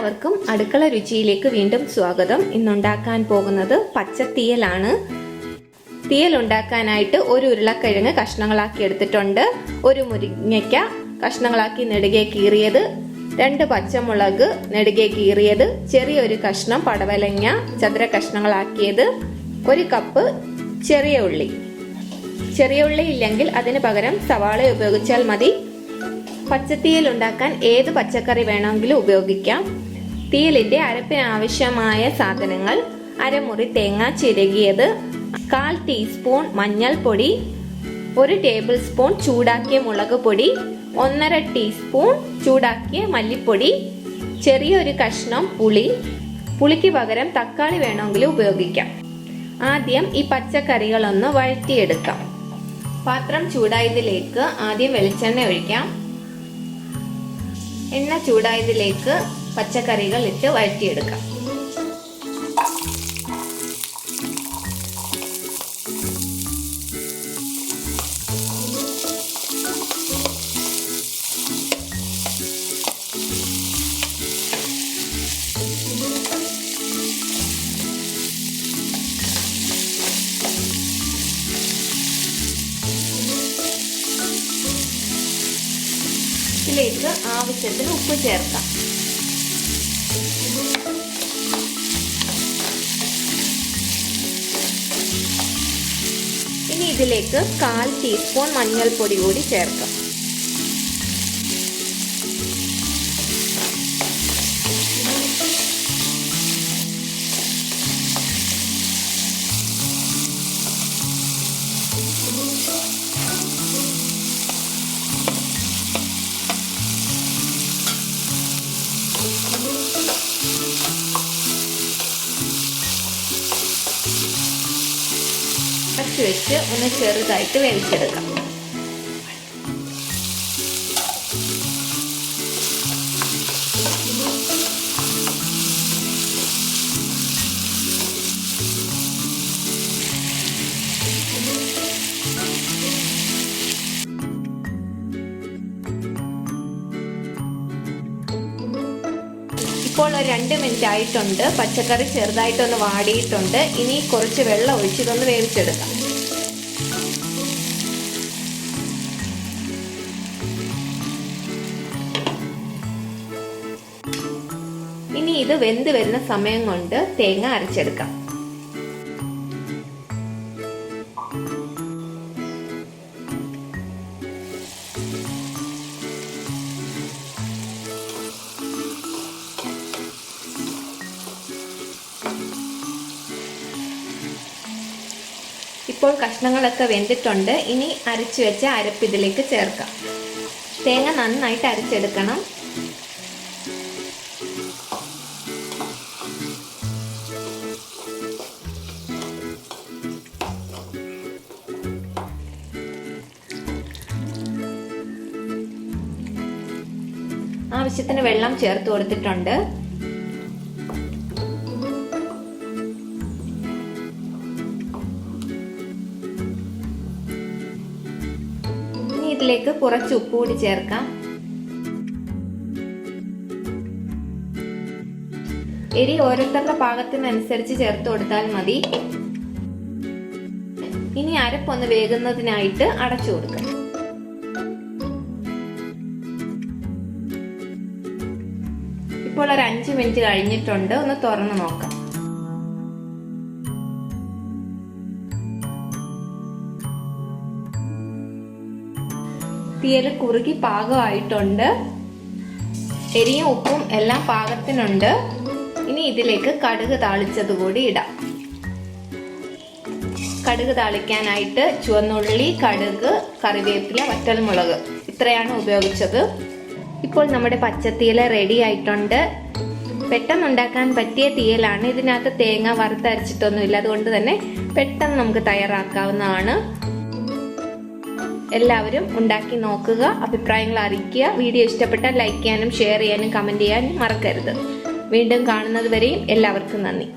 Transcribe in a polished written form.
എല്ലാവർക്കും അടുക്കള രുചിയിലേക്ക് വീണ്ടും സ്വാഗതം. ഇന്നുണ്ടാക്കാൻ പോകുന്നത് പച്ചത്തീയലാണ്. തീയൽ ഉണ്ടാക്കാനായിട്ട് ഒരു ഉരുളക്കിഴങ്ങ് കഷ്ണങ്ങളാക്കി എടുത്തിട്ടുണ്ട്, ഒരു മുരിങ്ങയ്ക്ക കഷ്ണങ്ങളാക്കി നെടുകെ കീറിയത്, 2 പച്ചമുളക് നെടുകെ കീറിയത്, ചെറിയൊരു കഷ്ണം പടവലങ്ങ ചതുര കഷ്ണങ്ങളാക്കിയത്, 1 കപ്പ് ചെറിയ ഉള്ളി. ചെറിയ ഉള്ളി ഇല്ലെങ്കിൽ അതിന് പകരം സവാള ഉപയോഗിച്ചാൽ മതി. പച്ചത്തീയൽ ഉണ്ടാക്കാൻ ഏത് പച്ചക്കറി വേണമെങ്കിലും ഉപയോഗിക്കാം. തീയലിന്റെ അരപ്പിന് ആവശ്യമായ സാധനങ്ങൾ: അരമുറി തേങ്ങ ചിരകിയത്, 1/4 ടീസ്പൂൺ മഞ്ഞൾപ്പൊടി, 1 ടേബിൾ സ്പൂൺ ചൂടാക്കിയ മുളക് പൊടി, 1/2 ടീസ്പൂൺ ചൂടാക്കിയ മല്ലിപ്പൊടി, ചെറിയൊരു കഷ്ണം പുളി. പുളിക്ക് പകരം തക്കാളി വേണമെങ്കിലും ഉപയോഗിക്കാം. ആദ്യം ഈ പച്ചക്കറികളൊന്ന് വഴറ്റിയെടുക്കാം. പാത്രം ചൂടായതിലേക്ക് ആദ്യം വെളിച്ചെണ്ണ ഒഴിക്കാം. എണ്ണ ചൂടായതിലേക്ക് പച്ചക്കറികൾ ഇട്ട് വഴറ്റിയെടുക്കാം. ഇതിലേക്ക് ആവശ്യത്തിന് ഉപ്പ് ചേർക്കാം. ഇനി ഇതിലേക്ക് 1/4 ടീസ്പൂൺ മഞ്ഞൾപ്പൊടി കൂടി ചേർക്കാം. വെച്ച് ഒന്ന് ചെറുതായിട്ട് വേവിച്ചെടുക്കാം. ഇപ്പോൾ 2 മിനിറ്റ് ആയിട്ടുണ്ട്. പച്ചക്കറി ചെറുതായിട്ടൊന്ന് വാടിയിട്ടുണ്ട്. ഇനി കുറച്ച് വെള്ളം ഒഴിച്ചിട്ടൊന്ന് വേവിച്ചെടുക്കാം. ഇനി ഇത് വെന്ത് വരുന്ന സമയം കൊണ്ട് തേങ്ങ അരച്ചെടുക്കാം. ഇപ്പോൾ കഷ്ണങ്ങളൊക്കെ വെന്തിട്ടുണ്ട്. ഇനി അരച്ചു വെച്ച അരപ്പ് ഇതിലേക്ക് ചേർക്കാം. തേങ്ങ നന്നായിട്ട് അരച്ചെടുക്കണം. ആവശ്യത്തിന് വെള്ളം ചേർത്ത് കൊടുത്തിട്ടുണ്ട്. ഇനി ഇതിലേക്ക് കുറച്ച് ഉപ്പ് കൂടി ചേർക്കാം. എരി ഓരോരുത്തരുടെ പാകത്തിനനുസരിച്ച് ചേർത്ത് കൊടുത്താൽ മതി. ഇനി അരപ്പൊന്ന് വേകുന്നതിനായിട്ട് അടച്ചു കൊടുക്കാം. ഇപ്പോൾ ഒരു 5 മിനിറ്റ് കഴിഞ്ഞിട്ടുണ്ട്. ഒന്ന് തുറന്ന് നോക്കാം. തീയൽ കുറുകി പാകമായിട്ടുണ്ട്. എരിയും ഉപ്പും എല്ലാം പാകത്തിനുണ്ട്. ഇനി ഇതിലേക്ക് കടുക് താളിച്ചത് കൂടി ഇടാം. കടുക് താളിക്കാനായിട്ട് ചുവന്നുള്ളി, കടുക്, കറിവേപ്പില, വറ്റൽമുളക് ഇത്രയാണ് ഉപയോഗിച്ചത്. ഇപ്പോൾ നമ്മുടെ പച്ചത്തീയൽ റെഡി ആയിട്ടുണ്ട്. പെട്ടെന്ന് ഉണ്ടാക്കാൻ പറ്റിയ തീയലാണ്. ഇതിനകത്ത് തേങ്ങ വറുത്തരച്ചിട്ടൊന്നുമില്ല, അതുകൊണ്ട് തന്നെ പെട്ടെന്ന് നമുക്ക് തയ്യാറാക്കാവുന്നതാണ്. എല്ലാവരും ഉണ്ടാക്കി നോക്കുക, അഭിപ്രായങ്ങൾ അറിയിക്കുക. വീഡിയോ ഇഷ്ടപ്പെട്ടാൽ ലൈക്ക് ചെയ്യാനും ഷെയർ ചെയ്യാനും കമന്റ് ചെയ്യാനും മറക്കരുത്. വീണ്ടും കാണുന്നത് വരെയും എല്ലാവർക്കും നന്ദി.